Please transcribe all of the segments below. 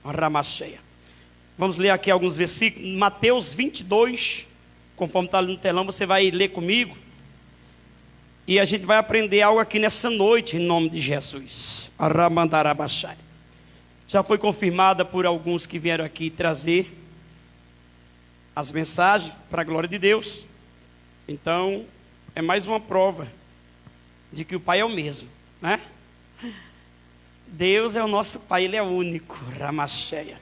Ramacheia. Vamos ler aqui alguns versículos. Mateus 22, conforme está ali no telão, você vai ler comigo. E a gente vai aprender algo aqui nessa noite, em nome de Jesus. Aramandarabachai. Já foi confirmada por alguns que vieram aqui trazer as mensagens para a glória de Deus. Então, é mais uma prova de que o Pai é o mesmo, né? Deus é o nosso Pai, Ele é único, Ramacheia.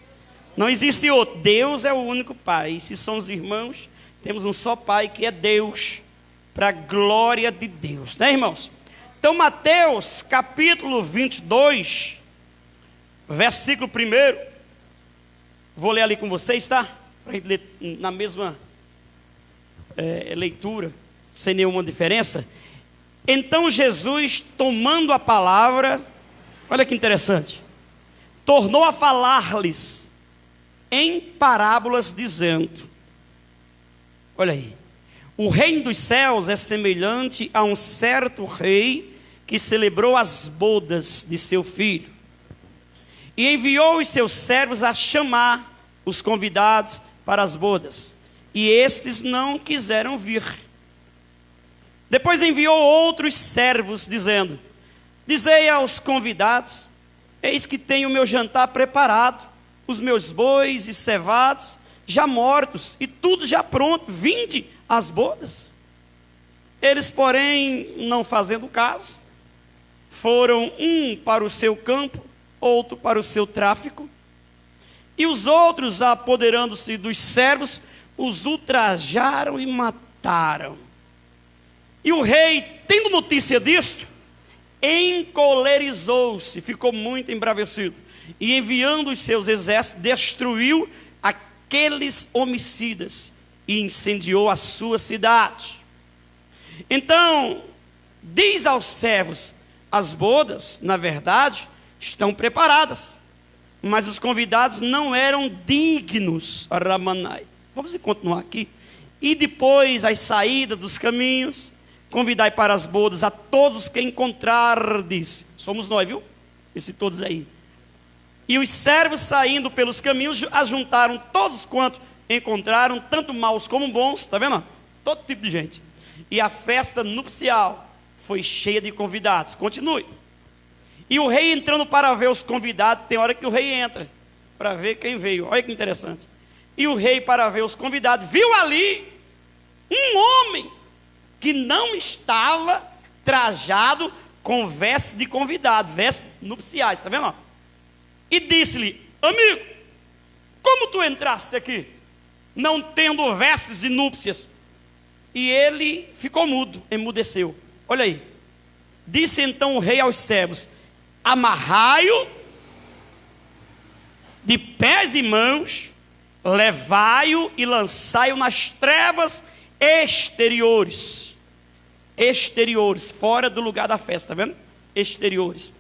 Não existe outro, Deus é o único Pai. E se somos irmãos, temos um só Pai que é Deus, para a glória de Deus, né, irmãos? Então, Mateus capítulo 22, versículo 1, vou ler ali com vocês, tá? Para a gente ler na mesma leitura, sem nenhuma diferença. Então Jesus, tomando a palavra, olha que interessante, tornou a falar-lhes em parábolas, dizendo: olha aí, o reino dos céus é semelhante a um certo rei que celebrou as bodas de seu filho, e enviou os seus servos a chamar os convidados para as bodas, e estes não quiseram vir. Depois enviou outros servos, dizendo: dizei aos convidados, eis que tenho o meu jantar preparado, os meus bois e cevados já mortos, e tudo já pronto, vinde às bodas. Eles, porém, não fazendo caso, foram um para o seu campo, outro para o seu tráfico, e os outros, apoderando-se dos servos, os ultrajaram e mataram. E o rei, tendo notícia disto, encolerizou-se, ficou muito embravecido, e enviando os seus exércitos, destruiu aqueles homicidas e incendiou a sua cidade. Então diz aos servos: as bodas, na verdade, estão preparadas, mas os convidados não eram dignos. Ramanai. Vamos continuar aqui. E depois, as saídas dos caminhos, convidai para as bodas a todos que encontrardes. Somos nós, viu? Esse todos aí. E os servos, saindo pelos caminhos, ajuntaram todos quanto encontraram, tanto maus como bons, está vendo? Todo tipo de gente. E a festa nupcial foi cheia de convidados. Continue. E o rei entrando para ver os convidados, tem hora que o rei entra para ver quem veio. Olha que interessante. E o rei, para ver os convidados, viu ali um homem que não estava trajado com vestes de convidado, vestes nupciais, está vendo? E disse-lhe: amigo, como tu entraste aqui, não tendo vestes de núpcias? E ele ficou mudo, emudeceu. Olha aí. Disse então o rei aos servos: amarrai-o de pés e mãos, levai-o e lançai-o nas trevas exteriores. Exteriores, fora do lugar da festa, está vendo? Exteriores.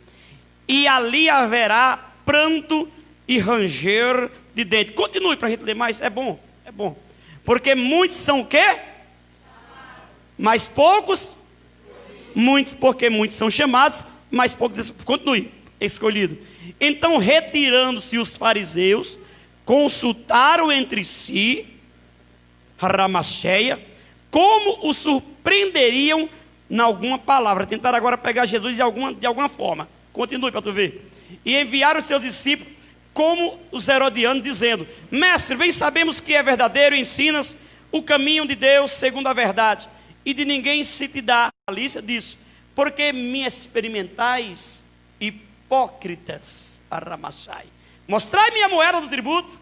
E ali haverá pranto e ranger de dentes. Continue para a gente ler mais, é bom, é bom. Porque muitos são o quê? Mas poucos? Muitos, porque muitos são chamados, mas poucos, continue, escolhido. Então, retirando-se os fariseus, consultaram entre si, Ramacheia, como o surpreenderiam em alguma palavra. Tentaram agora pegar Jesus de alguma forma. Continue para tu ver. E enviaram os seus discípulos como os herodianos, dizendo: mestre, bem sabemos que é verdadeiro, ensinas o caminho de Deus segundo a verdade, e de ninguém se te dá a malícia disso, porque me experimentais, hipócritas. Arramachai. Mostrai-me a moeda do tributo.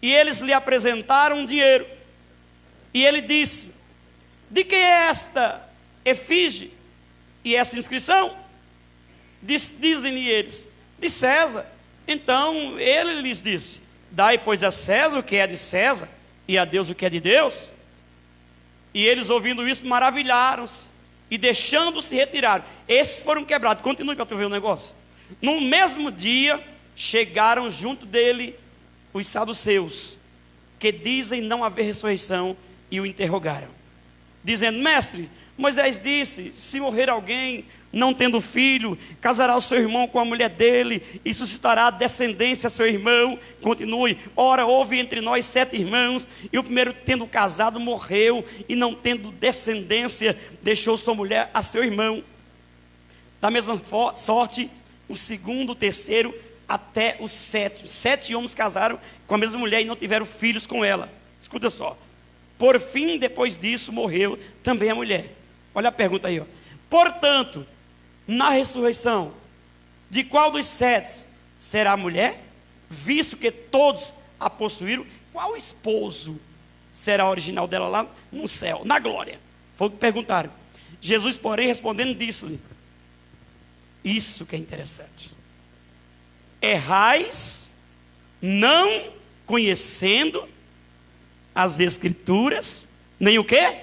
E eles lhe apresentaram um dinheiro. E ele disse: de que é esta efígie e esta inscrição? Dizem-lhe eles: de César. Então ele lhes disse: dai, pois, a César o que é de César, e a Deus o que é de Deus. E eles, ouvindo isso, maravilharam-se, e deixando-se retiraram. Esses foram quebrados. Continue para tu ver o negócio. No mesmo dia, chegaram junto dele os saduceus, que dizem não haver ressurreição, e o interrogaram, dizendo: mestre, Moisés disse: se morrer alguém não tendo filho, casará o seu irmão com a mulher dele, e suscitará descendência a seu irmão. Continue. Ora, houve entre nós 7 irmãos, e o primeiro, tendo casado, morreu, e não tendo descendência, deixou sua mulher a seu irmão. Da mesma sorte, o segundo, o terceiro, até o 7. 7 homens casaram com a mesma mulher e não tiveram filhos com ela. Escuta só. Por fim, depois disso, morreu também a mulher. Olha a pergunta aí, ó. Portanto, na ressurreição, de qual dos 7 será a mulher? Visto que todos a possuíram, qual esposo será o original dela lá no céu, na glória? Foi o que perguntaram. Jesus, porém, respondendo, disse-lhe: isso que é interessante. Errais, não conhecendo as Escrituras, nem o quê?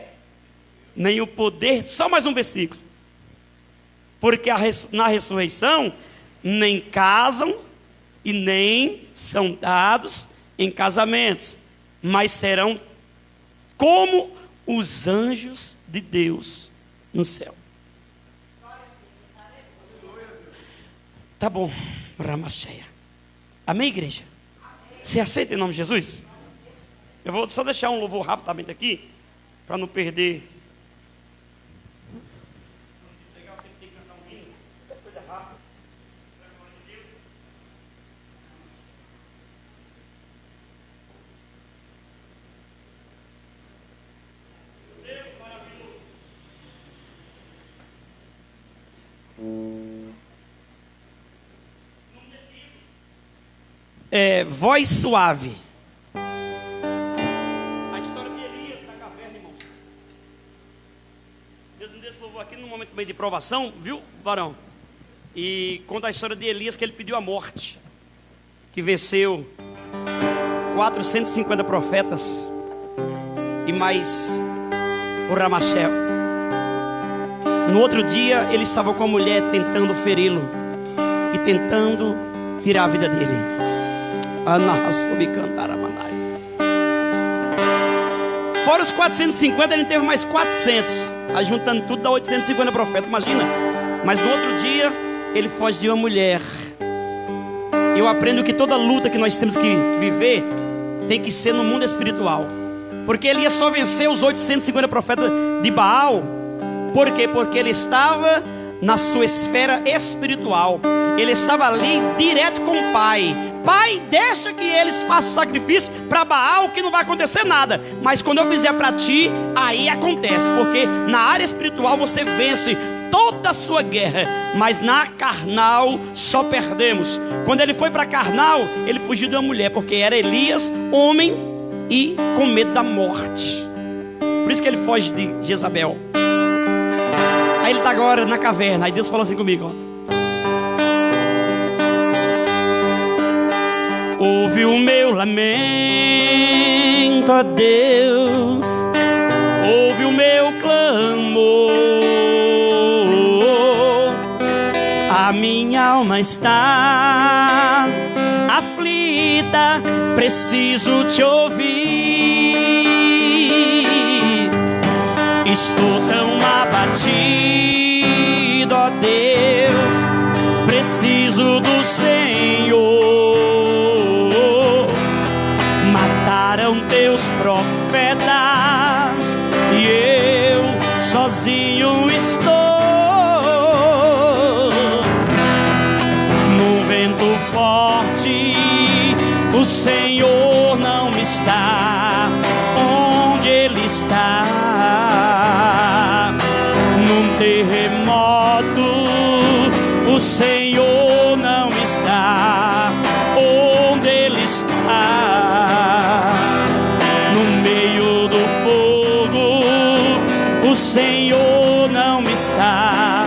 Nem o poder. Só mais um versículo. Porque na ressurreição, nem casam e nem são dados em casamentos, mas serão como os anjos de Deus no céu. Tá bom, Ramacheia. Amém, igreja? Você aceita em nome de Jesus? Eu vou só deixar um louvor rapidamente aqui, para não perder. Voz suave. A história de Elias na caverna, irmão. Deus me louvou aqui num momento meio de provação, viu, varão? E conta a história de Elias, que ele pediu a morte, que venceu 450 profetas e mais o Ramachel. No outro dia, ele estava com a mulher tentando feri-lo e tentando tirar a vida dele. Fora os 450, ele teve mais 400. Aí juntando tudo dá 850 profetas, imagina. Mas no outro dia, ele foge de uma mulher. Eu aprendo que toda luta que nós temos que viver tem que ser no mundo espiritual. Porque ele ia só vencer os 850 profetas de Baal. Por quê? Porque ele estava na sua esfera espiritual. Ele estava ali direto com o Pai. Pai, deixa que eles façam sacrifício para Baal, que não vai acontecer nada. Mas quando eu fizer para ti, aí acontece. Porque na área espiritual você vence toda a sua guerra, mas na carnal só perdemos. Quando ele foi para carnal, ele fugiu de uma mulher, porque era Elias, homem e com medo da morte. Por isso que ele foge de Jezabel. Aí ele está agora na caverna. Aí Deus falou assim comigo, ó: ouve o meu lamento, ó Deus, ouve o meu clamor. A minha alma está aflita, preciso te ouvir. Estou tão abatido, ó Deus, preciso do Senhor. Mataram teus profetas e eu sozinho estou. No vento forte o Senhor não está. Onde Ele está? Num terremoto o Senhor não está. Onde Ele está? No meio do fogo o Senhor não está.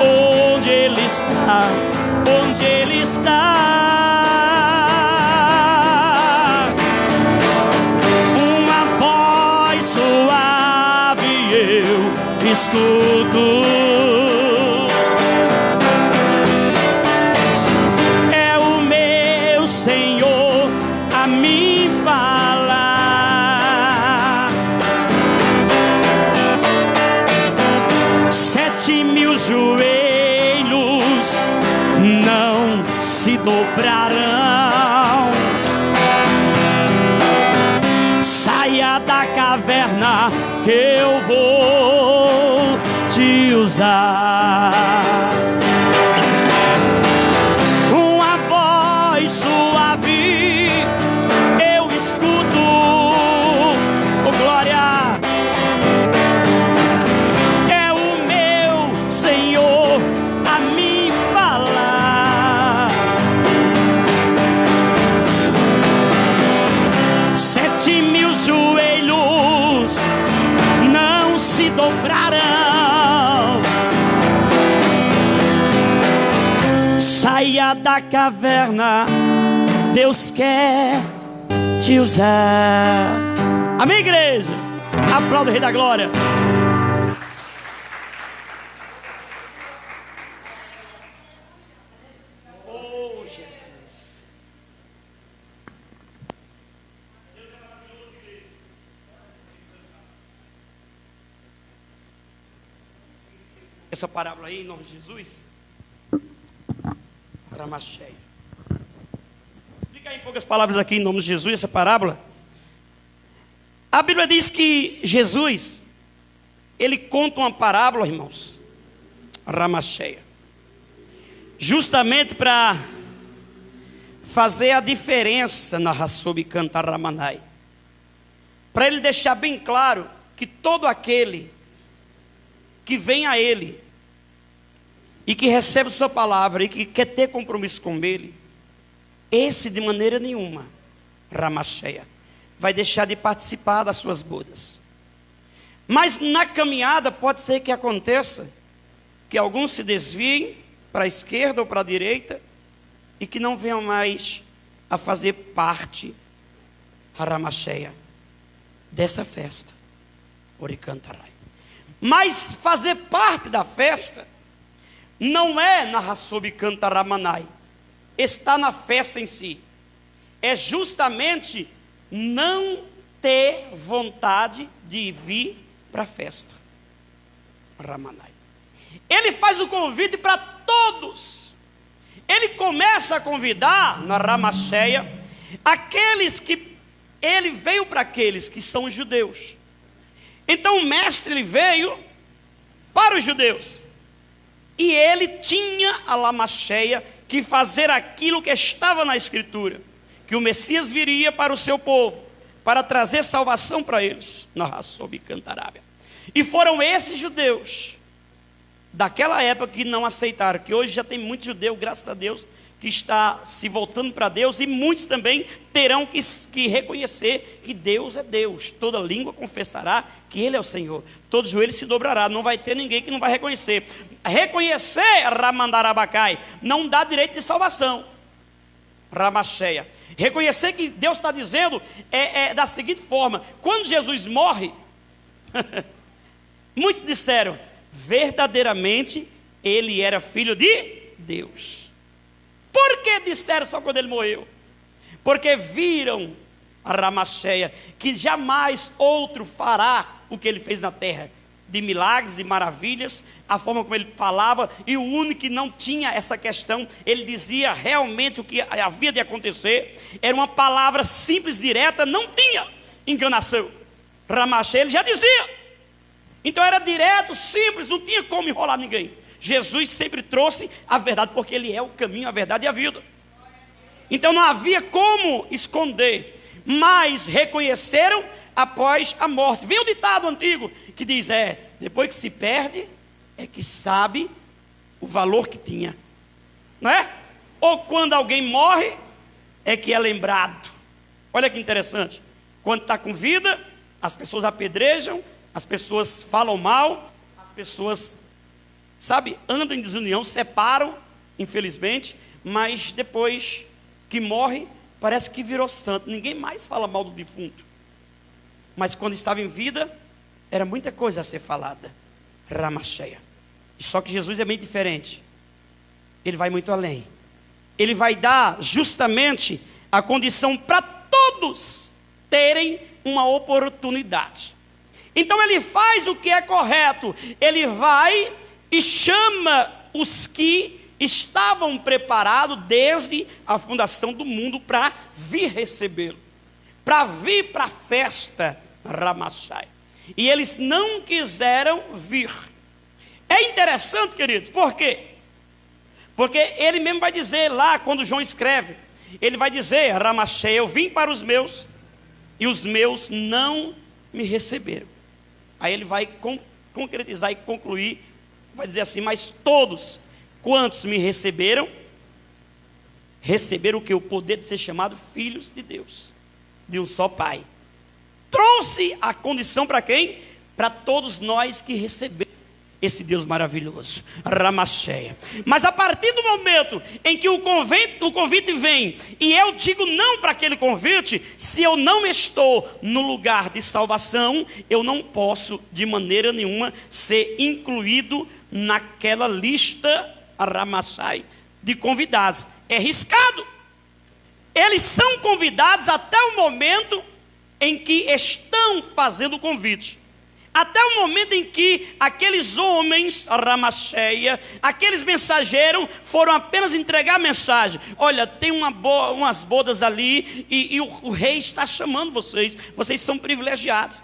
Onde Ele está? Onde Ele está? Uma voz suave eu escuto. É o meu Senhor a me falar. 7.000 joelhos dobrarão. Saia da caverna que eu vou te usar. Uma voz suave eu escuto, oh glória, é o meu Senhor a me falar. 7.000 joelhos não se dobrarão. Saia da caverna, Deus quer te usar. Amém, igreja? Aplauda o Rei da Glória. Oh, Jesus. Essa parábola aí, em nome de Jesus. Ramacheia. Explica aí em poucas palavras aqui, em nome de Jesus, essa parábola. A Bíblia diz que Jesus, ele conta uma parábola, irmãos, Ramacheia, justamente para fazer a diferença na Rassobi Cantar Ramanai, para ele deixar bem claro que todo aquele que vem a ele e que recebe sua palavra e que quer ter compromisso com ele, esse de maneira nenhuma, Ramacheia, vai deixar de participar das suas bodas. Mas na caminhada pode ser que aconteça que alguns se desviem para a esquerda ou para a direita e que não venham mais a fazer parte, Ramacheia, dessa festa, Oricantarai. Mas fazer parte da festa não é na Rassobi Cantaramanai, está na festa em si. É justamente não ter vontade de vir para a festa. Ramanai. Ele faz o convite para todos. Ele começa a convidar na Ramacheia aqueles que ele veio para aqueles que são judeus. Então o mestre ele veio para os judeus. E ele tinha a Ramacheia que fazer aquilo que estava na Escritura, que o Messias viria para o seu povo, para trazer salvação para eles, na Rassobi Cantarábia. E foram esses judeus, daquela época, que não aceitaram, que hoje já tem muito judeu, graças a Deus, que está se voltando para Deus, e muitos também terão que reconhecer que Deus é Deus. Toda língua confessará que Ele é o Senhor, todo joelho se dobrará, não vai ter ninguém que não vai reconhecer. Reconhecer, Ramandarabacai, não dá direito de salvação, Ramacheia. Reconhecer que Deus está dizendo da seguinte forma: quando Jesus morre, muitos disseram, verdadeiramente Ele era filho de Deus. Por que disseram só quando ele morreu? Porque viram a Ramacheia, que jamais outro fará o que ele fez na terra, de milagres e maravilhas, a forma como ele falava, e o único que não tinha essa questão, ele dizia realmente o que havia de acontecer, era uma palavra simples, direta, não tinha enganação. Ramacheia, ele já dizia, então era direto, simples, não tinha como enrolar ninguém. Jesus sempre trouxe a verdade, porque Ele é o caminho, a verdade e a vida. Então não havia como esconder, mas reconheceram após a morte. Vem o ditado antigo que diz, depois que se perde, é que sabe o valor que tinha, não é? Ou quando alguém morre, é que é lembrado. Olha que interessante, quando está com vida, as pessoas apedrejam, as pessoas falam mal, as pessoas, andam em desunião, separam, infelizmente, mas depois que morre, parece que virou santo, ninguém mais fala mal do defunto. Mas quando estava em vida, era muita coisa a ser falada. Ramacheia. Só que Jesus é bem diferente. Ele vai muito além. Ele vai dar justamente a condição para todos terem uma oportunidade. Então ele faz o que é correto. Ele vai e chama os que estavam preparados desde a fundação do mundo para vir recebê-lo, para vir para a festa Ramachai. E eles não quiseram vir. É interessante, queridos, por quê? Porque ele mesmo vai dizer lá, quando João escreve, ele vai dizer, Ramachai, eu vim para os meus, e os meus não me receberam. Aí ele vai concretizar e concluir, vai dizer assim, mas todos quantos me receberam, receberam o que? O poder de ser chamado filhos de Deus, de um só Pai. Trouxe a condição para quem? Para todos nós que recebemos esse Deus maravilhoso, Ramachai. Mas a partir do momento em que o convite vem, e eu digo não para aquele convite, se eu não estou no lugar de salvação, eu não posso de maneira nenhuma ser incluído naquela lista, Ramachai, de convidados. É arriscado. Eles são convidados até o momento em que estão fazendo o convite. Até o momento em que aqueles homens, Ramacheia, aqueles mensageiros, foram apenas entregar a mensagem. Olha, tem umas bodas ali, e o rei está chamando vocês. Vocês são privilegiados.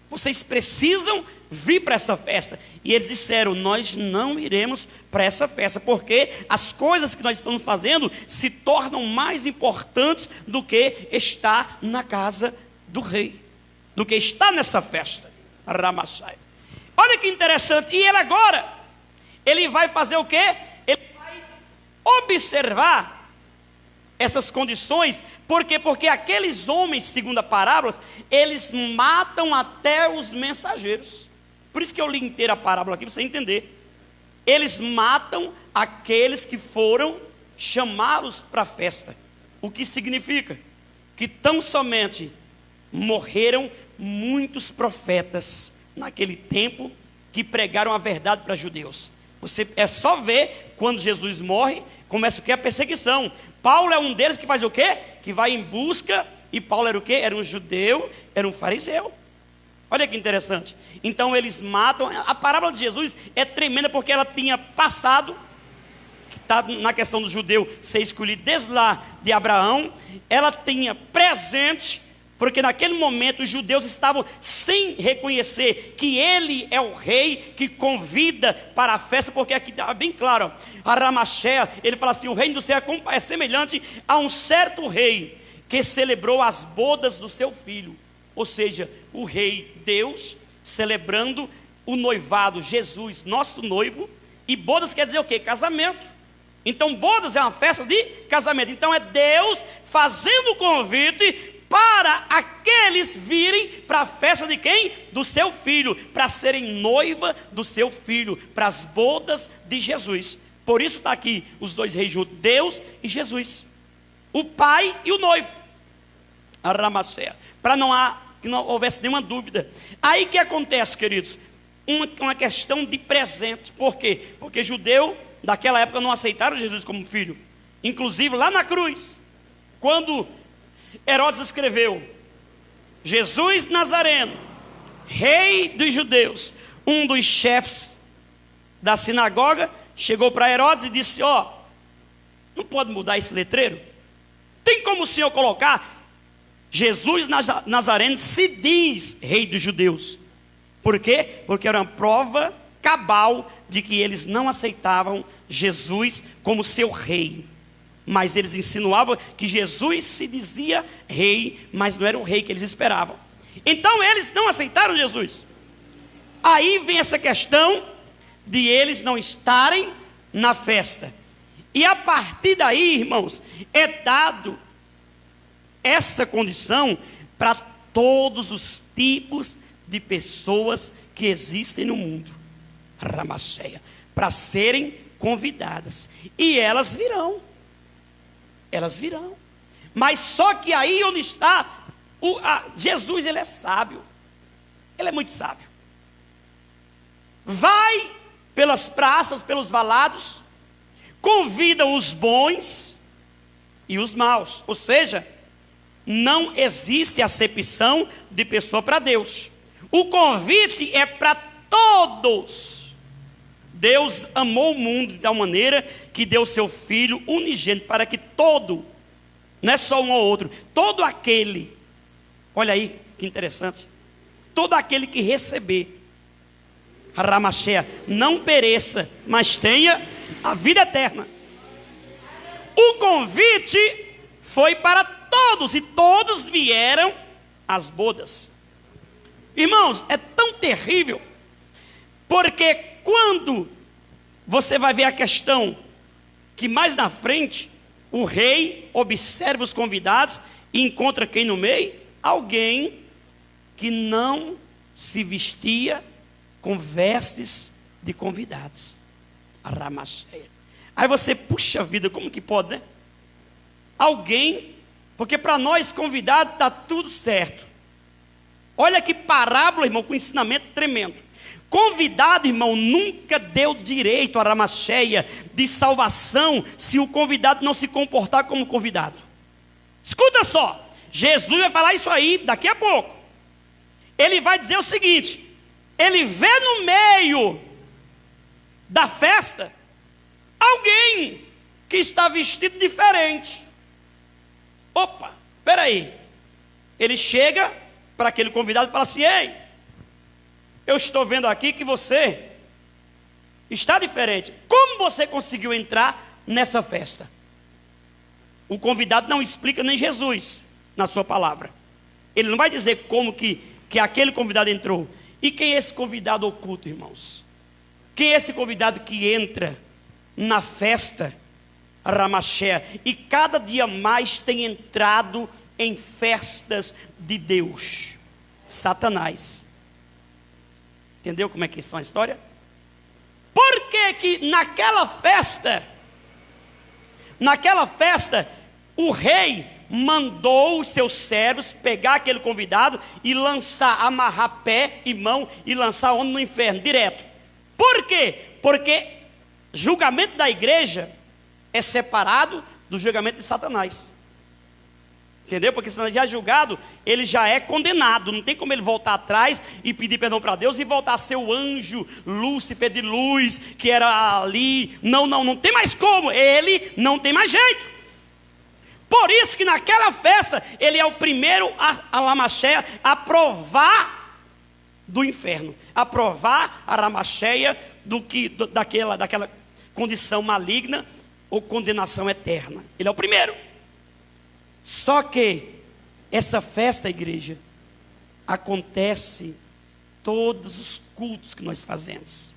Vocês precisam vir para essa festa. E eles disseram, nós não iremos para essa festa, porque as coisas que nós estamos fazendo se tornam mais importantes do que estar na casa do rei, do que estar nessa festa. Ramachai. Olha que interessante. E ele agora, ele vai fazer o quê? Ele vai observar essas condições. Por quê? Porque aqueles homens, segundo a parábola, eles matam até os mensageiros. Por isso que eu li inteira a parábola aqui, para você entender. Eles matam aqueles que foram chamados para a festa. O que significa? Que tão somente morreram muitos profetas naquele tempo que pregaram a verdade para judeus. Você é só ver quando Jesus morre, começa o que? A perseguição. Paulo é um deles que faz o quê? Que vai em busca, e Paulo era o quê? Era um judeu, era um fariseu. Olha que interessante. Então eles matam. A parábola de Jesus é tremenda porque ela tinha passado, que está na questão do judeu ser escolhido desde lá de Abraão, ela tinha presente. Porque naquele momento os judeus estavam sem reconhecer que ele é o rei que convida para a festa, porque aqui está bem claro, a Ramachai, ele fala assim, o reino do céu é semelhante a um certo rei que celebrou as bodas do seu filho. Ou seja, o rei Deus celebrando o noivado, Jesus, nosso noivo, e bodas quer dizer o quê? Casamento. Então bodas é uma festa de casamento. Então é Deus fazendo o convite para aqueles virem para a festa de quem? Do seu filho, para serem noiva do seu filho, para as bodas de Jesus. Por isso está aqui os dois reis juntos, Deus e Jesus, o pai e o noivo, a Ramachai, para que não houvesse nenhuma dúvida. Aí que acontece, queridos, uma questão de presente. Por quê? Porque judeu daquela época não aceitaram Jesus como filho. Inclusive lá na cruz, quando Herodes escreveu, Jesus Nazareno, rei dos judeus, um dos chefes da sinagoga, chegou para Herodes e disse, não pode mudar esse letreiro? Tem como o senhor colocar, Jesus Nazareno se diz rei dos judeus? Por quê? Porque era uma prova cabal de que eles não aceitavam Jesus como seu rei. Mas eles insinuavam que Jesus se dizia rei, mas não era o rei que eles esperavam. Então eles não aceitaram Jesus. Aí vem essa questão de eles não estarem na festa. E a partir daí, irmãos, é dado essa condição para todos os tipos de pessoas que existem no mundo, Ramachai, para serem convidadas. E elas virão. Elas virão. Mas só que aí onde está Jesus, ele é sábio. Ele é muito sábio. Vai pelas praças, pelos valados, convida os bons e os maus. Ou seja, não existe acepção de pessoa para Deus. O convite é para todos. Deus amou o mundo de tal maneira que deu seu Filho unigênito para que todo, não é só um ou outro, todo aquele, olha aí que interessante, todo aquele que receber a Ramachea não pereça, mas tenha a vida eterna. O convite foi para todos e todos vieram às bodas. Irmãos, é tão terrível, porque quando você vai ver a questão que mais na frente, o rei observa os convidados e encontra quem no meio? Alguém que não se vestia com vestes de convidados. A Ramachea. Aí você, puxa vida, como que pode, né? Alguém, porque para nós convidados está tudo certo. Olha que parábola, irmão, com ensinamento tremendo. Convidado, irmão, nunca deu direito à Ramachea de salvação se o convidado não se comportar como convidado. Escuta só, Jesus vai falar isso aí daqui a pouco. Ele vai dizer o seguinte: ele vê no meio da festa alguém que está vestido diferente. Opa, peraí. Ele chega para aquele convidado e fala assim: ei, eu estou vendo aqui que você está diferente. Como você conseguiu entrar nessa festa? O convidado não explica, nem Jesus, na sua palavra. Ele não vai dizer como que aquele convidado entrou. E quem é esse convidado oculto, irmãos? Quem é esse convidado que entra na festa Ramachea e cada dia mais tem entrado em festas de Deus? Satanás. Entendeu como é que é a história? Por que naquela festa, o rei mandou os seus servos pegar aquele convidado e lançar, amarrar pé e mão e lançar onde? No inferno, direto. Por quê? Porque julgamento da igreja é separado do julgamento de Satanás. Entendeu? Porque se não já é julgado, ele já é condenado. Não tem como ele voltar atrás e pedir perdão para Deus e voltar a ser o anjo Lúcifer de luz que era ali. Não tem mais como. Ele não tem mais jeito. Por isso que naquela festa, ele é o primeiro a Ramachea a provar do inferno. A provar a Ramachea daquela condição maligna ou condenação eterna. Ele é o primeiro. Só que essa festa, igreja, acontece todos os cultos que nós fazemos.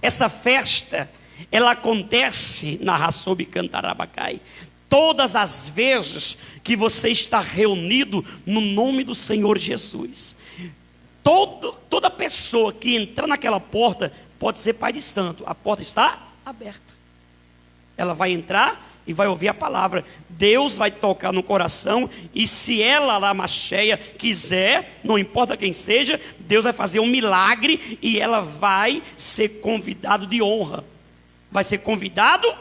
Essa festa, ela acontece na Rassob Cantarabacai. Todas as vezes que você está reunido no nome do Senhor Jesus. Toda pessoa que entrar naquela porta pode ser pai de santo. A porta está aberta. Ela vai entrar e vai ouvir a palavra. Deus vai tocar no coração. E se ela, Ramachea, quiser, não importa quem seja, Deus vai fazer um milagre e ela vai ser convidado de honra. Vai ser convidado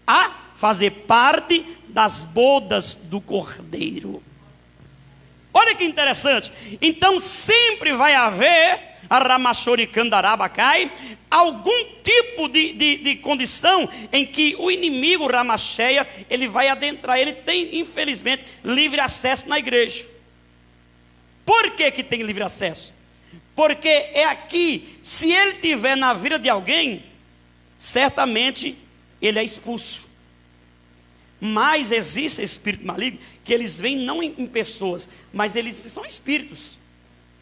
a fazer parte das bodas do Cordeiro. Olha que interessante. Então sempre vai haver a Ramachoricandarabacai, algum tipo de condição em que o inimigo Ramachea, ele vai adentrar. Ele tem, infelizmente, livre acesso na igreja. Por que tem livre acesso? Porque é aqui, se ele estiver na vida de alguém, certamente ele é expulso. Mas existe espírito maligno que eles vêm não em pessoas, mas eles são espíritos.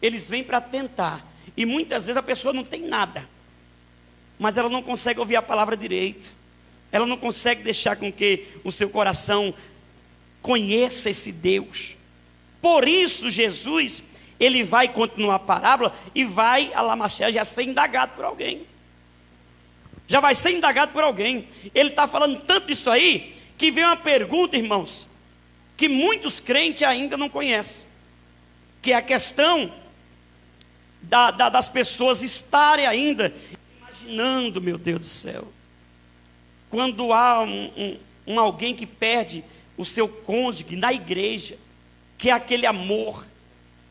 Eles vêm para tentar. E muitas vezes a pessoa não tem nada, mas ela não consegue ouvir a palavra direito. Ela não consegue deixar com que o seu coração conheça esse Deus. Por isso Jesus, ele vai continuar a parábola e vai a Ramachea já ser indagado por alguém. Já vai ser indagado por alguém. Ele está falando tanto disso aí, que vem uma pergunta, irmãos, que muitos crentes ainda não conhecem, que é a questão das pessoas estarem ainda imaginando, meu Deus do céu, quando há alguém que perde o seu cônjuge na igreja, que é aquele amor.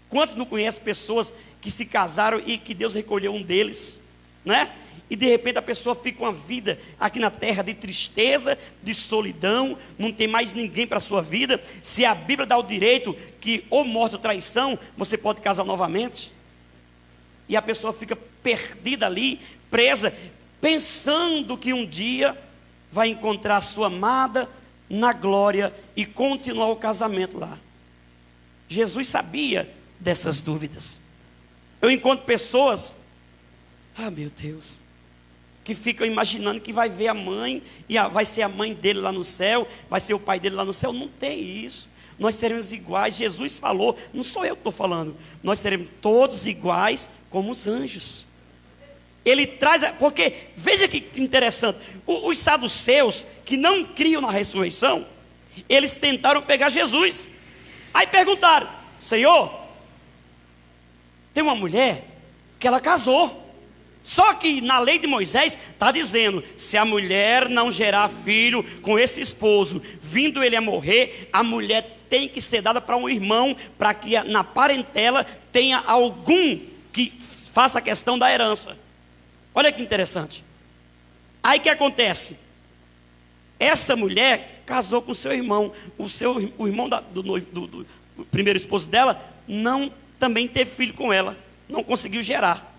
Quantos não conhecem pessoas que se casaram e que Deus recolheu um deles, né? e de repente a pessoa fica uma vida aqui na terra de tristeza, de solidão, não tem mais ninguém para a sua vida. Se a Bíblia dá o direito que ou morte ou traição, você pode casar novamente, e a pessoa fica perdida ali, presa, pensando que um dia vai encontrar a sua amada na glória e continuar o casamento lá. Jesus sabia dessas dúvidas. Eu encontro pessoas, meu Deus, que ficam imaginando que vai ver a mãe, e vai ser a mãe dele lá no céu, vai ser o pai dele lá no céu. Não tem isso. Nós seremos iguais. Jesus falou, não sou eu que estou falando, nós seremos todos iguais como os anjos. Ele traz, porque, veja que interessante, os saduceus, que não criam na ressurreição, eles tentaram pegar Jesus. Aí perguntaram: Senhor, tem uma mulher que ela casou, só que na lei de Moisés está dizendo, se a mulher não gerar filho com esse esposo, vindo ele a morrer, a mulher tem que ser dada para um irmão, para que na parentela tenha algum que faça a questão da herança. Olha que interessante. Aí que acontece? Essa mulher casou com seu irmão. O irmão do primeiro esposo dela não também teve filho com ela, não conseguiu gerar.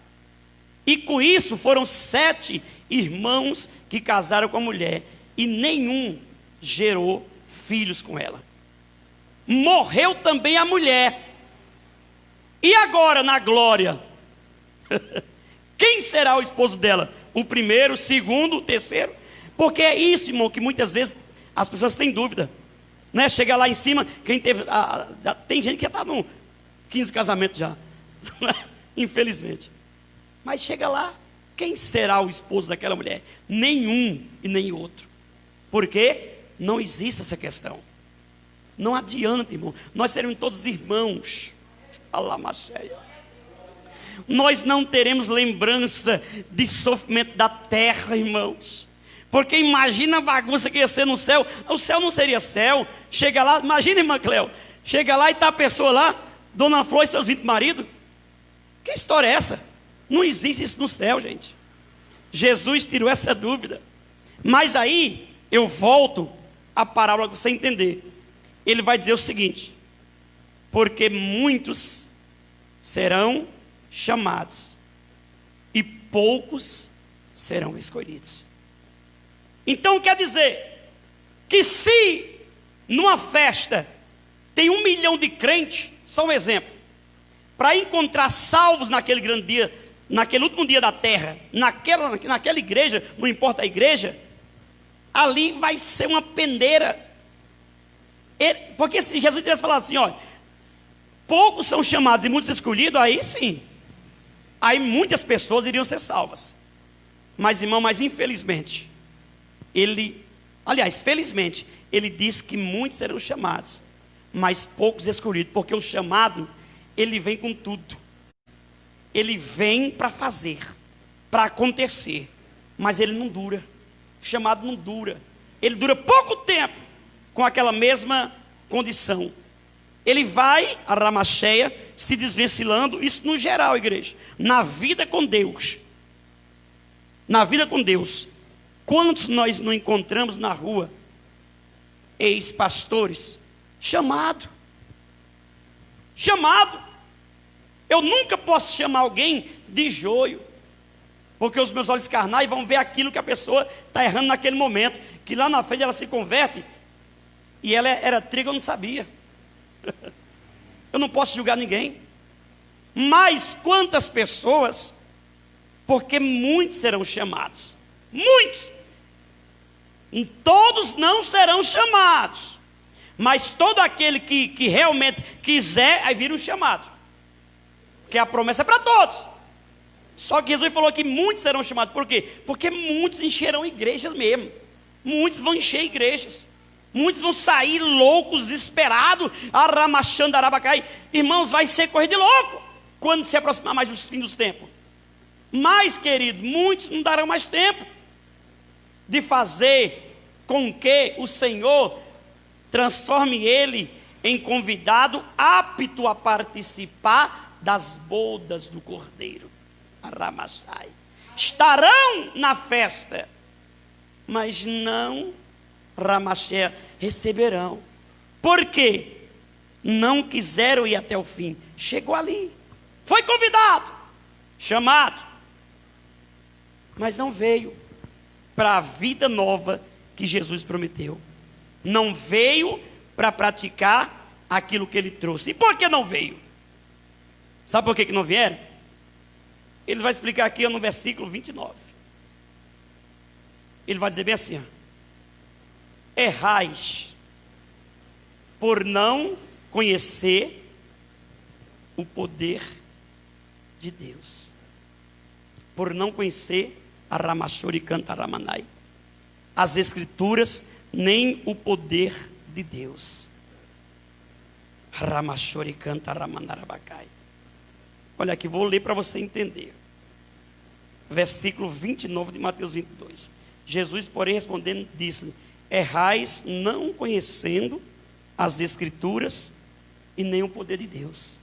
E com isso foram 7 irmãos que casaram com a mulher, e nenhum gerou filhos com ela. Morreu também a mulher. E agora na glória? Quem será o esposo dela? O primeiro, o segundo, o terceiro? Porque é isso, irmão, que muitas vezes as pessoas têm dúvida, né? Chega lá em cima, quem teve, tem gente que já está no 15 casamentos já, infelizmente. Mas chega lá, quem será o esposo daquela mulher? Nenhum e nem outro. Porque não existe essa questão. Não adianta, irmão. Nós teremos todos irmãos. Alamacheia. Nós não teremos lembrança de sofrimento da terra, irmãos. Porque imagina a bagunça que ia ser no céu. O céu não seria céu. Chega lá, imagina, irmã Cléo. Chega lá e está a pessoa lá, Dona Flor e seus 20 maridos. Que história é essa? Não existe isso no céu, gente. Jesus tirou essa dúvida. Mas aí, eu volto à parábola para você entender. Ele vai dizer o seguinte: porque muitos serão chamados e poucos serão escolhidos. Então quer dizer que se numa festa tem 1 milhão de crentes, só um exemplo, para encontrar salvos naquele grande dia, naquele último dia da terra, naquela igreja, não importa a igreja, ali vai ser uma pendeira. Porque se Jesus tivesse falado assim, olha, poucos são chamados e muitos escolhidos, aí sim, aí muitas pessoas iriam ser salvas. Mas irmão, infelizmente, felizmente, ele diz que muitos serão chamados, mas poucos escolhidos, porque o chamado, ele vem com tudo. Ele vem para fazer, para acontecer, mas ele não dura. O chamado não dura. Ele dura pouco tempo com aquela mesma condição. Ele vai, a ramacheia, se desvencilhando, isso no geral, igreja. Na vida com Deus. Na vida com Deus. Quantos nós não encontramos na rua ex-pastores? Chamado. Eu nunca posso chamar alguém de joio, porque os meus olhos carnais vão ver aquilo que a pessoa está errando naquele momento, que lá na frente ela se converte, e ela era trigo, eu não sabia. Eu não posso julgar ninguém. Mas quantas pessoas, porque muitos serão chamados, muitos, todos não serão chamados, mas todo aquele que realmente quiser, aí vira um chamado, porque a promessa é para todos. Só que Jesus falou que muitos serão chamados. Por quê? Porque muitos encherão igrejas mesmo. Muitos vão encher igrejas. Muitos vão sair loucos, desesperados, arramachando arabacai. Irmãos, vai ser corrida de louco quando se aproximar mais dos fins dos tempos. Mas, querido, muitos não darão mais tempo de fazer com que o Senhor transforme ele em convidado apto a participar das bodas do Cordeiro. Arramachai. estarão na festa, mas não, Ramaché, receberão. Por quê? Não quiseram ir até o fim. Chegou ali, foi convidado, chamado, mas não veio para a vida nova que Jesus prometeu. Não veio para praticar aquilo que ele trouxe. E por que não veio? Sabe por que não vieram? Ele vai explicar aqui no versículo 29. Ele vai dizer bem assim: errais por não conhecer o poder de Deus. Por não conhecer a Ramachori canta Ramanai, as escrituras, nem o poder de Deus. Ramachori canta Ramanarabacai. Olha aqui, vou ler para você entender. Versículo 29 de Mateus 22. Jesus, porém, respondendo, disse-lhe: errais não conhecendo as escrituras e nem o poder de Deus.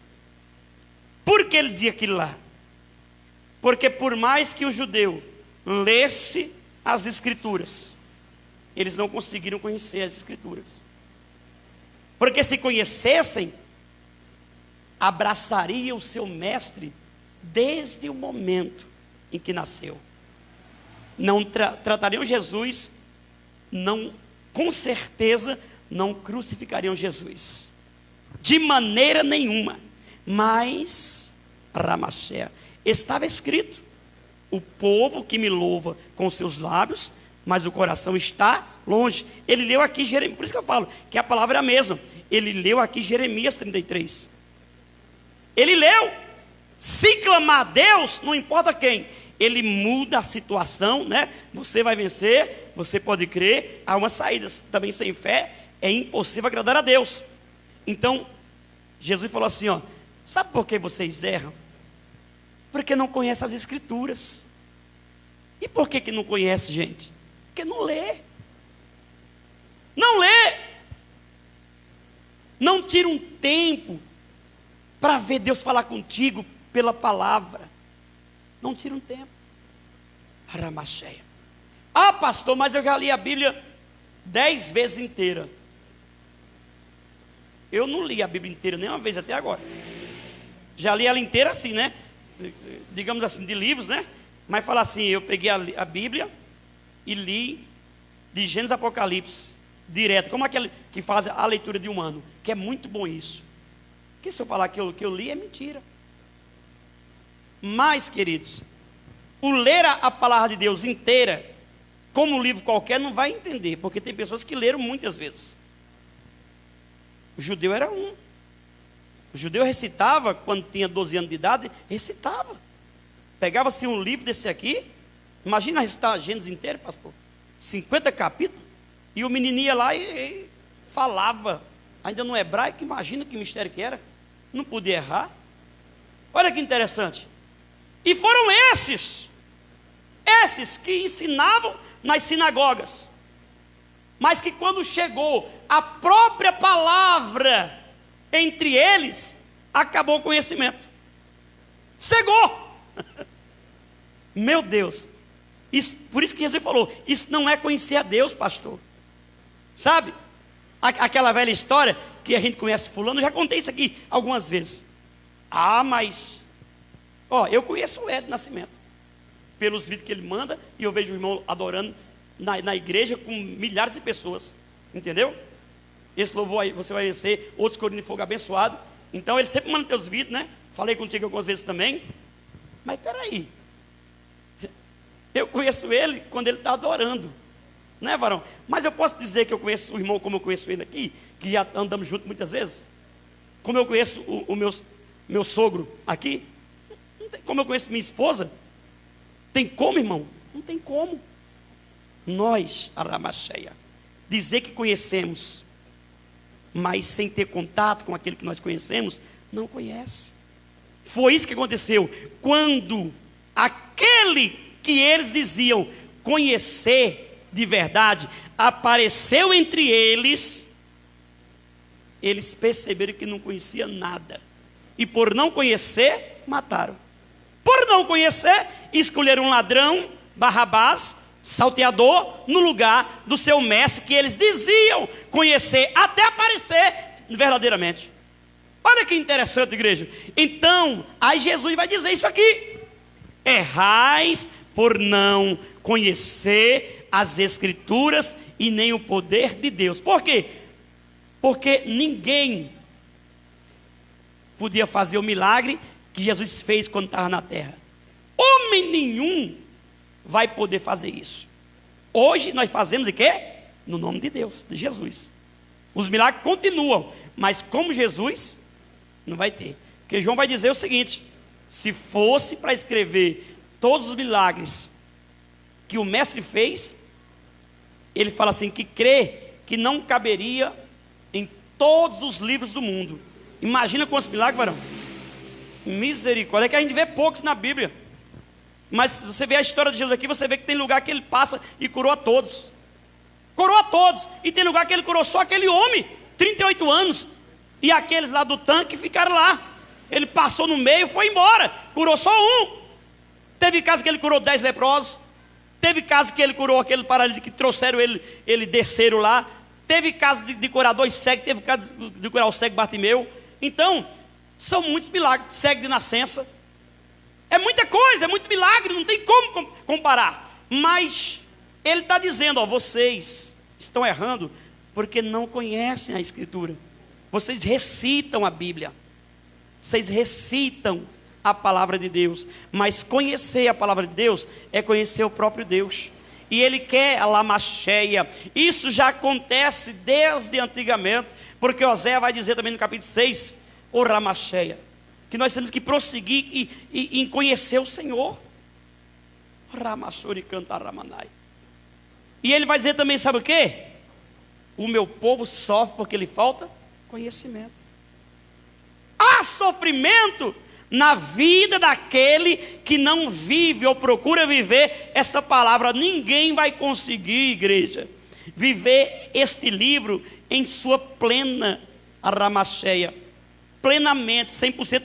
Por que ele dizia aquilo lá? Porque por mais que o judeu lesse as escrituras, eles não conseguiram conhecer as escrituras. Porque se conhecessem, abraçaria o seu mestre desde o momento em que nasceu. Não tratariam Jesus, não, com certeza não crucificariam Jesus, de maneira nenhuma. Mas Ramaché, estava escrito: o povo que me louva com seus lábios, mas o coração está longe. Ele leu aqui Jeremias, por isso que eu falo que a palavra é a mesma. Ele leu aqui Jeremias 33. Ele leu: se clamar a Deus, não importa quem, ele muda a situação, né? Você vai vencer, você pode crer, há uma saída. Também sem fé é impossível agradar a Deus. Então Jesus falou assim, ó: sabe por que vocês erram? Porque não conhecem as escrituras. E por que não conhece, gente? Porque não lê. Não lê. Não tira um tempo para ver Deus falar contigo pela palavra. Não tira um tempo. Ramacheia. Ah, pastor, mas eu já li a Bíblia 10 vezes inteira. Eu não li a Bíblia inteira nenhuma vez até agora. Já li ela inteira assim, né? Digamos assim, de livros, né? Mas fala assim, eu peguei a Bíblia e li de Gênesis a Apocalipse, direto, como aquele que faz a leitura de um ano, que é muito bom isso. Porque se eu falar que eu li, é mentira. Mas, queridos, o ler a palavra de Deus inteira, como um livro qualquer, não vai entender, porque tem pessoas que leram muitas vezes. O judeu era um. O judeu recitava, quando tinha 12 anos de idade, recitava. Pegava-se um livro desse aqui, imagina recitar Gênesis inteiro, pastor, 50 capítulos, e o menino ia lá e falava, ainda no hebraico, imagina que mistério que era, não podia errar. Olha que interessante. E foram esses que ensinavam nas sinagogas, mas que quando chegou a própria palavra entre eles, acabou o conhecimento. Cegou. Meu Deus. Por isso que Jesus falou, isso não é conhecer a Deus, pastor. Sabe? Aquela velha história que a gente conhece fulano, eu já contei isso aqui algumas vezes. Ah, mas eu conheço o Ed Nascimento, pelos vídeos que ele manda, e eu vejo o irmão adorando na igreja com milhares de pessoas, entendeu? Esse louvor aí, você vai vencer, outros corinos de fogo abençoado. Então ele sempre manda teus vídeos, né? Falei contigo algumas vezes também. Mas peraí, eu conheço ele quando ele está adorando, né, varão? Mas eu posso dizer que eu conheço o irmão como eu conheço ele aqui, que já andamos juntos muitas vezes, como eu conheço o meu sogro aqui, não tem como eu conheço minha esposa. Tem como, irmão? Não tem como. Nós, a Ramacheia, dizer que conhecemos, mas sem ter contato com aquele que nós conhecemos, não conhece. Foi isso que aconteceu quando aquele que eles diziam conhecer de verdade apareceu entre eles. Eles perceberam que não conhecia nada, e por não conhecer, mataram. Por não conhecer, escolheram um ladrão, Barrabás, salteador, no lugar do seu mestre, que eles diziam conhecer, até aparecer verdadeiramente. Olha que interessante, igreja. Então, aí Jesus vai dizer isso aqui: errais por não conhecer as Escrituras e nem o poder de Deus. Por quê? Porque ninguém podia fazer o milagre que Jesus fez quando estava na terra. Homem nenhum vai poder fazer isso. Hoje nós fazemos o quê? No nome de Deus, de Jesus. Os milagres continuam, mas como Jesus, não vai ter. Porque João vai dizer o seguinte: se fosse para escrever todos os milagres que o mestre fez, ele fala assim, que crê que não caberia em todos os livros do mundo. Imagina quantos milagres, varão. Misericórdia, é que a gente vê poucos na Bíblia. Mas se você vê a história de Jesus aqui, você vê que tem lugar que ele passa e curou a todos. Curou a todos. E tem lugar que ele curou só aquele homem, 38 anos. E aqueles lá do tanque ficaram lá. Ele passou no meio e foi embora. Curou só um. Teve caso que ele curou 10 leprosos. Teve caso que ele curou aquele paralítico que trouxeram ele desceram lá. Teve caso de curar 2 cegos. Teve caso de curar o cego Bartimeu. Então, são muitos milagres. Cego de nascença. É muita coisa, é muito milagre. Não tem como comparar. Mas ele está dizendo, ó, vocês estão errando porque não conhecem a Escritura. Vocês recitam a Bíblia. Vocês recitam a palavra de Deus. Mas conhecer a palavra de Deus é conhecer o próprio Deus. E ele quer a lamacheia. Isso já acontece desde antigamente. Porque Oséias vai dizer também no capítulo 6, o ramacheia, que nós temos que prosseguir em conhecer o Senhor. Ramachori canta ramanai. E ele vai dizer também, sabe o quê? O meu povo sofre porque lhe falta conhecimento. Há sofrimento na vida daquele que não vive ou procura viver essa palavra. Ninguém vai conseguir, igreja, viver este livro em sua plena ramacheia, plenamente, 100%.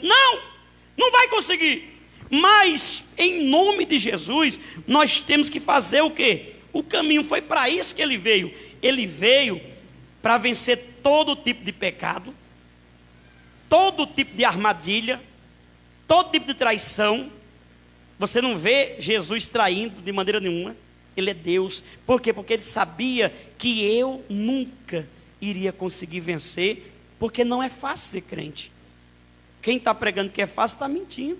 Não vai conseguir. Mas em nome de Jesus nós temos que fazer o quê? O caminho foi para isso que ele veio. Ele veio para vencer todo tipo de pecado, todo tipo de armadilha, todo tipo de traição. Você não vê Jesus traindo de maneira nenhuma. Ele é Deus. Por quê? Porque ele sabia que eu nunca iria conseguir vencer, porque não é fácil ser crente. Quem está pregando que é fácil está mentindo,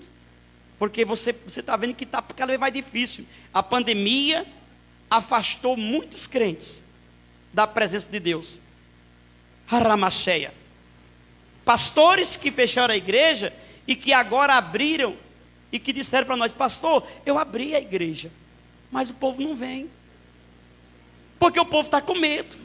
porque você está vendo que está cada vez mais difícil. A pandemia afastou muitos crentes da presença de Deus. Ramacheia. Pastores que fecharam a igreja e que agora abriram e que disseram para nós, pastor, eu abri a igreja, mas o povo não vem, porque o povo está com medo.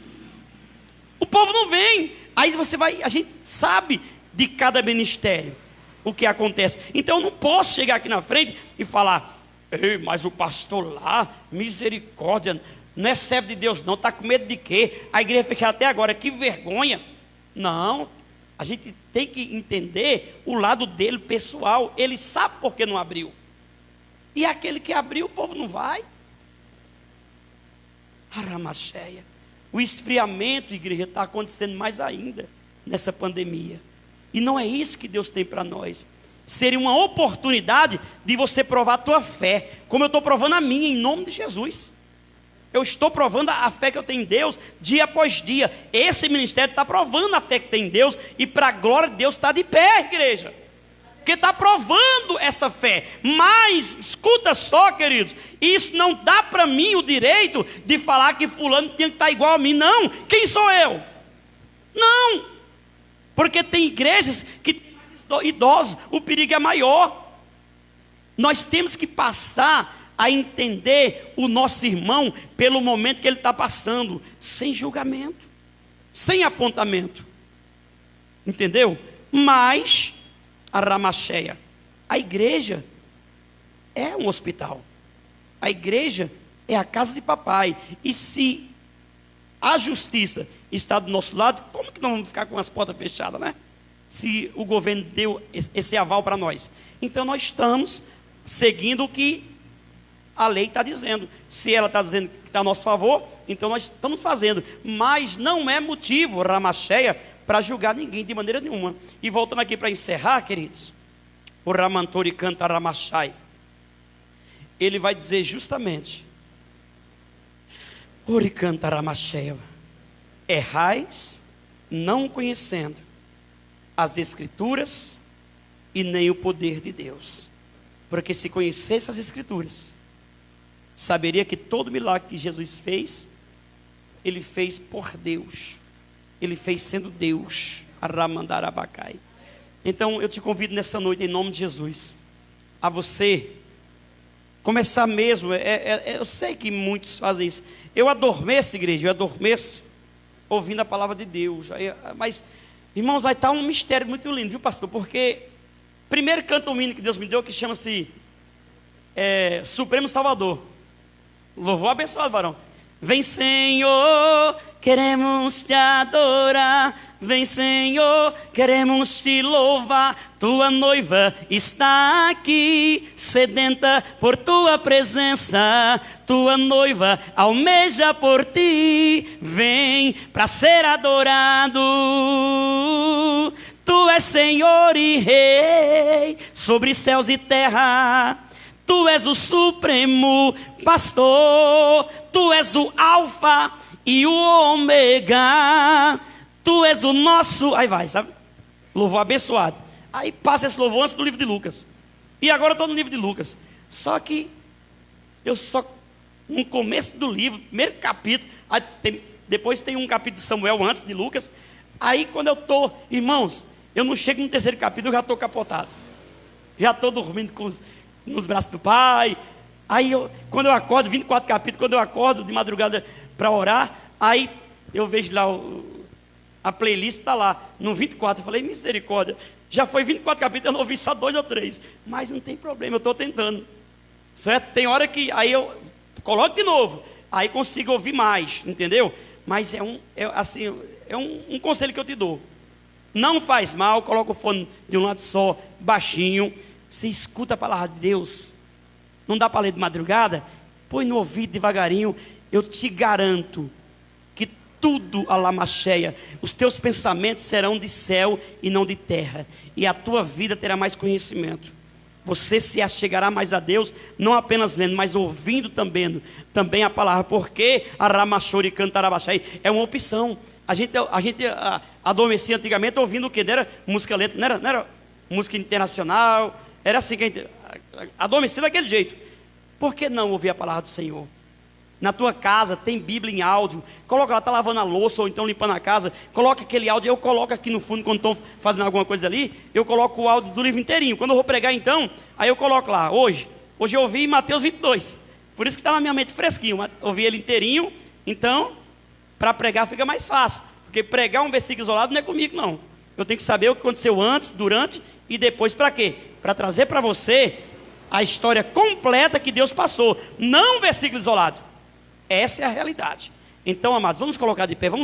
O povo não vem. Aí a gente sabe de cada ministério o que acontece. Então eu não posso chegar aqui na frente e falar, ei, mas o pastor lá, misericórdia, não é servo de Deus não, está com medo de quê? A igreja fechada até agora, que vergonha. Não, a gente tem que entender o lado dele pessoal. Ele sabe por que não abriu. E aquele que abriu, o povo não vai. Ramacheia. O esfriamento, igreja, está acontecendo mais ainda nessa pandemia. E não é isso que Deus tem para nós. Seria uma oportunidade de você provar a tua fé, como eu estou provando a minha, em nome de Jesus. Eu estou provando a fé que eu tenho em Deus, dia após dia. Esse ministério está provando a fé que tem em Deus, e para a glória de Deus está de pé, igreja. Porque está provando essa fé. Mas, escuta só, queridos, isso não dá para mim o direito de falar que fulano tinha que estar igual a mim. Não, quem sou eu? Não, porque tem igrejas que tem mais idosos, o perigo é maior. Nós temos que passar a entender o nosso irmão pelo momento que ele está passando, sem julgamento, sem apontamento, entendeu? Mas a ramacheia, a igreja é um hospital, a igreja é a casa de papai. E se a justiça está do nosso lado, como que nós vamos ficar com as portas fechadas, né? Se o governo deu esse aval para nós. Então nós estamos seguindo o que a lei está dizendo. Se ela está dizendo que está a nosso favor, então nós estamos fazendo. Mas não é motivo, Ramacheia, para julgar ninguém de maneira nenhuma. E voltando aqui para encerrar, queridos, o Ramantori canta Ramachai. Ele vai dizer justamente: Ori canta Ramacheia, errais não conhecendo as Escrituras e nem o poder de Deus. Porque se conhecesse as Escrituras, saberia que todo milagre que Jesus fez, Ele fez por Deus. Ele fez sendo Deus. Aramandarabacai. Então eu te convido nessa noite, em nome de Jesus, a você começar mesmo. Eu sei que muitos fazem isso. Eu adormeço, igreja, eu adormeço ouvindo a palavra de Deus. Mas, irmãos, vai estar um mistério muito lindo, viu, pastor? Porque primeiro canto um hino que Deus me deu, que chama-se Supremo Salvador. Louvor abençoado, varão. Vem, Senhor, queremos te adorar. Vem, Senhor, queremos te louvar. Tua noiva está aqui, sedenta por tua presença. Tua noiva almeja por ti. Vem para ser adorado. Tu és Senhor e Rei sobre céus e terra. Tu és o supremo pastor. Tu és o alfa e o ômega. Tu és o nosso... Aí vai, sabe? Louvor abençoado. Aí passa esse louvor antes do livro de Lucas. E agora eu estou no livro de Lucas. Só que eu só... No começo do livro, primeiro capítulo... depois tem um capítulo de Samuel antes de Lucas. Aí quando eu estou... Irmãos, eu não chego no terceiro capítulo, eu já estou capotado. Já estou dormindo nos braços do pai. Aí quando eu acordo, 24 capítulos, quando eu acordo de madrugada para orar, aí eu vejo lá a playlist está lá, no 24, eu falei, misericórdia, já foi 24 capítulos, eu não ouvi só 2 ou 3, mas não tem problema, eu estou tentando, certo? Tem hora que, aí eu coloco de novo, aí consigo ouvir mais, entendeu? Mas é um conselho que eu te dou, não faz mal, coloca o fone de um lado só, baixinho, você escuta a palavra de Deus, não dá para ler de madrugada, põe no ouvido devagarinho, eu te garanto, tudo a lamacheia, os teus pensamentos serão de céu e não de terra, e a tua vida terá mais conhecimento, você se achegará mais a Deus, não apenas lendo, mas ouvindo também a palavra, porque a ramachori cantarabachai é uma opção. A gente adormecia antigamente ouvindo o que? Não era música lenta, não era música internacional, era assim que a gente adormecia daquele jeito. Por que não ouvir a palavra do Senhor? Na tua casa tem Bíblia em áudio, coloca lá, está lavando a louça ou então limpando a casa, coloca aquele áudio, eu coloco aqui no fundo quando estou fazendo alguma coisa ali, eu coloco o áudio do livro inteirinho. Quando eu vou pregar então, aí eu coloco lá, hoje eu ouvi Mateus 22, por isso que está na minha mente fresquinho, ouvi ele inteirinho, então para pregar fica mais fácil, porque pregar um versículo isolado não é comigo não, eu tenho que saber o que aconteceu antes, durante e depois. Para quê? Para trazer para você a história completa que Deus passou, não um versículo isolado. Essa é a realidade. Então, amados, vamos colocar de pé, vamos